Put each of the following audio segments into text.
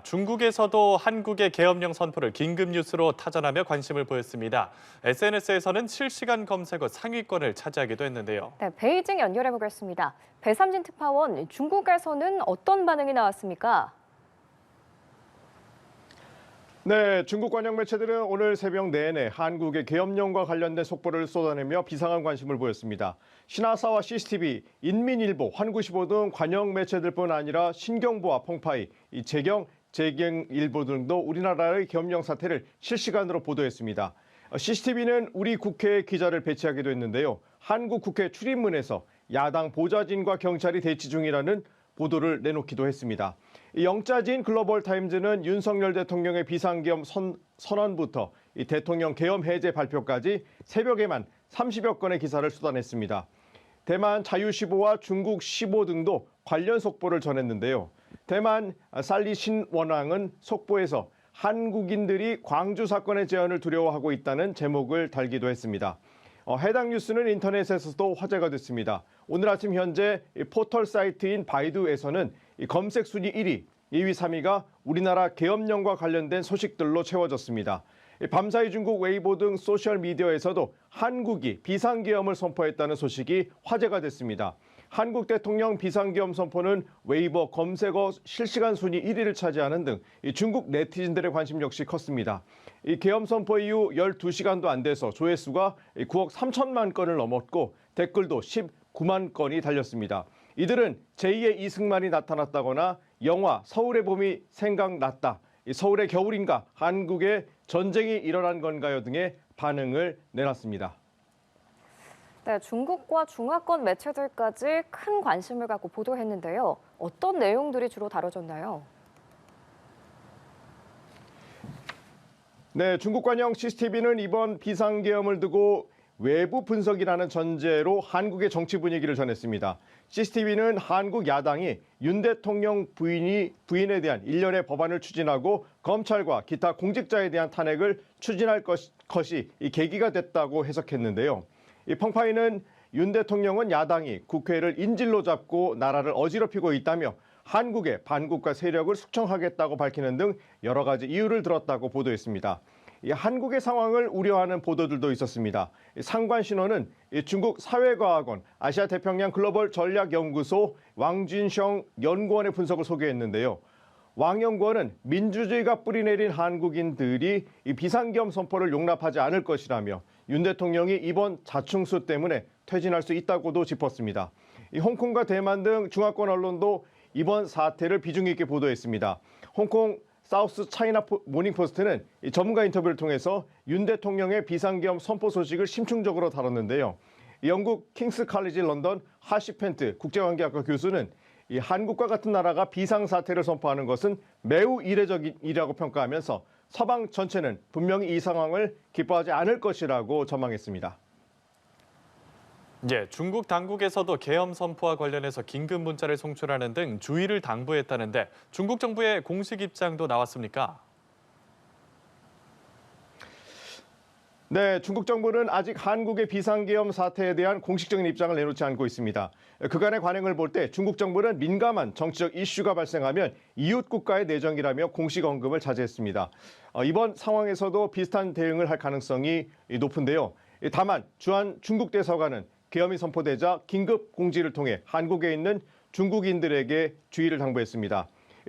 중국에서도 한국의 계엄령 선포를 긴급 뉴스로 타전하며 관심을 보였습니다. SNS에서는 실시간 검색 후 상위권을 차지하기도 했는데요. 네, 베이징 연결해 보겠습니다. 배삼진 특파원, 중국에서는 어떤 반응이 나왔습니까? 네, 중국 관영 매체들은 오늘 새벽 내내 한국의 계엄령과 관련된 속보를 쏟아내며 비상한 관심을 보였습니다. 신화사와 CCTV, 인민일보, 환구시보 등 관영 매체들뿐 아니라 신경보와 펑파이, 재경일보 등도 우리나라의 계엄령 사태를 실시간으로 보도했습니다. CCTV는 우리 국회에 기자를 배치하기도 했는데요. 한국 국회 출입문에서 야당 보좌진과 경찰이 대치 중이라는 보도를 내놓기도 했습니다. 영자지인 글로벌타임즈는 윤석열 대통령의 비상계엄 선언부터 대통령 계엄 해제 발표까지 새벽에만 30여 건의 기사를 쏟아냈습니다. 대만 자유시보와 중국 시보 등도 관련 속보를 전했는데요. 대만 살리 신원왕은 속보에서 한국인들이 광주 사건의 재현을 두려워하고 있다는 제목을 달기도 했습니다. 해당 뉴스는 인터넷에서도 화제가 됐습니다. 오늘 아침 현재 포털 사이트인 바이두에서는 검색 순위 1위, 2위, 3위가 우리나라 계엄령과 관련된 소식들로 채워졌습니다. 밤사이 중국 웨이보 등 소셜미디어에서도 한국이 비상계엄을 선포했다는 소식이 화제가 됐습니다. 한국 대통령 비상계엄 선포는 웨이보 검색어 실시간 순위 1위를 차지하는 등 중국 네티즌들의 관심 역시 컸습니다. 이 계엄 선포 이후 12시간도 안 돼서 조회수가 9억 3천만 건을 넘었고 댓글도 19만 건이 달렸습니다. 이들은 제2의 이승만이 나타났다거나 영화 서울의 봄이 생각났다, 서울의 겨울인가, 한국에 전쟁이 일어난 건가요 등의 반응을 내놨습니다. 네, 중국과 중화권 매체들까지 큰 관심을 갖고 보도했는데요. 어떤 내용들이 주로 다뤄졌나요? 네, 중국 관영 CCTV는 이번 비상계엄을 두고 외부 분석이라는 전제로 한국의 정치 분위기를 전했습니다. CCTV는 한국 야당이 윤 대통령 부인에 대한 일련의 법안을 추진하고 검찰과 기타 공직자에 대한 탄핵을 추진할 것이 이 계기가 됐다고 해석했는데요. 이 펑파이는 윤 대통령은 야당이 국회를 인질로 잡고 나라를 어지럽히고 있다며 한국의 반국가 세력을 숙청하겠다고 밝히는 등 여러 가지 이유를 들었다고 보도했습니다. 한국의 상황을 우려하는 보도들도 있었습니다. 상관신호는 중국 사회과학원 아시아태평양 글로벌 전략연구소 왕진성 연구원의 분석을 소개했는데요. 왕 연구원은 민주주의가 뿌리내린 한국인들이 이 비상계엄 선포를 용납하지 않을 것이라며 윤 대통령이 이번 자충수 때문에 퇴진할 수 있다고도 짚었습니다. 홍콩과 대만 등 중화권 언론도 이번 사태를 비중 있게 보도했습니다. 홍콩 사우스 차이나 모닝포스트는 전문가 인터뷰를 통해서 윤 대통령의 비상계엄 선포 소식을 심층적으로 다뤘는데요. 영국 킹스 칼리지 런던 하시펜트 국제관계학과 교수는 이 한국과 같은 나라가 비상사태를 선포하는 것은 매우 이례적이라고 평가하면서 서방 전체는 분명히 이 상황을 기뻐하지 않을 것이라고 전망했습니다. 예, 중국 당국에서도 계엄 선포와 관련해서 긴급 문자를 송출하는 등 주의를 당부했다는데 중국 정부의 공식 입장도 나왔습니까? 네, 중국 정부는 아직 한국의 비상계엄 사태에 대한 공식적인 입장을 내놓지 않고 있습니다. 그간의 관행을 볼 때 중국 정부는 민감한 정치적 이슈가 발생하면 이웃 국가의 내정이라며 공식 언급을 자제했습니다. 이번 상황에서도 비슷한 대응을 할 가능성이 높은데요. 다만 주한 중국 대사관은 계엄이 선포되자 긴급 공지를 통해 한국에 있는 중국인들에게 주의를 당부했습니다.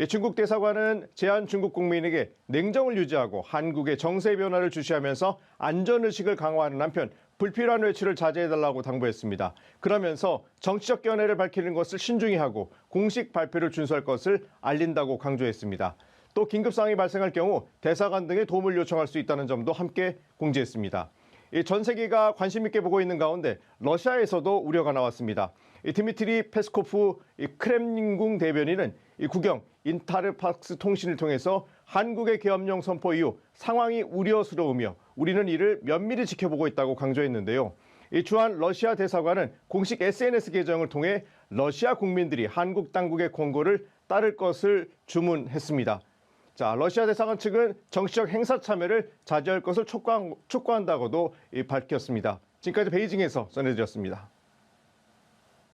중국 대사관은 제한 중국 국민에게 냉정을 유지하고 한국의 정세 변화를 주시하면서 안전의식을 강화하는 한편 불필요한 외출을 자제해달라고 당부했습니다. 그러면서 정치적 견해를 밝히는 것을 신중히 하고 공식 발표를 준수할 것을 알린다고 강조했습니다. 또 긴급 상황이 발생할 경우 대사관 등의 도움을 요청할 수 있다는 점도 함께 공지했습니다. 전 세계가 관심 있게 보고 있는 가운데 러시아에서도 우려가 나왔습니다. 드미트리 페스코프 크렘린궁 대변인은 국영 인타르팍스 통신을 통해서 한국의 계엄령 선포 이후 상황이 우려스러우며 우리는 이를 면밀히 지켜보고 있다고 강조했는데요. 주한 러시아 대사관은 공식 SNS 계정을 통해 러시아 국민들이 한국 당국의 권고를 따를 것을 주문했습니다. 자, 러시아 대사관 측은 정치적 행사 참여를 자제할 것을 촉구한다고도 밝혔습니다. 지금까지 베이징에서 전해드렸습니다.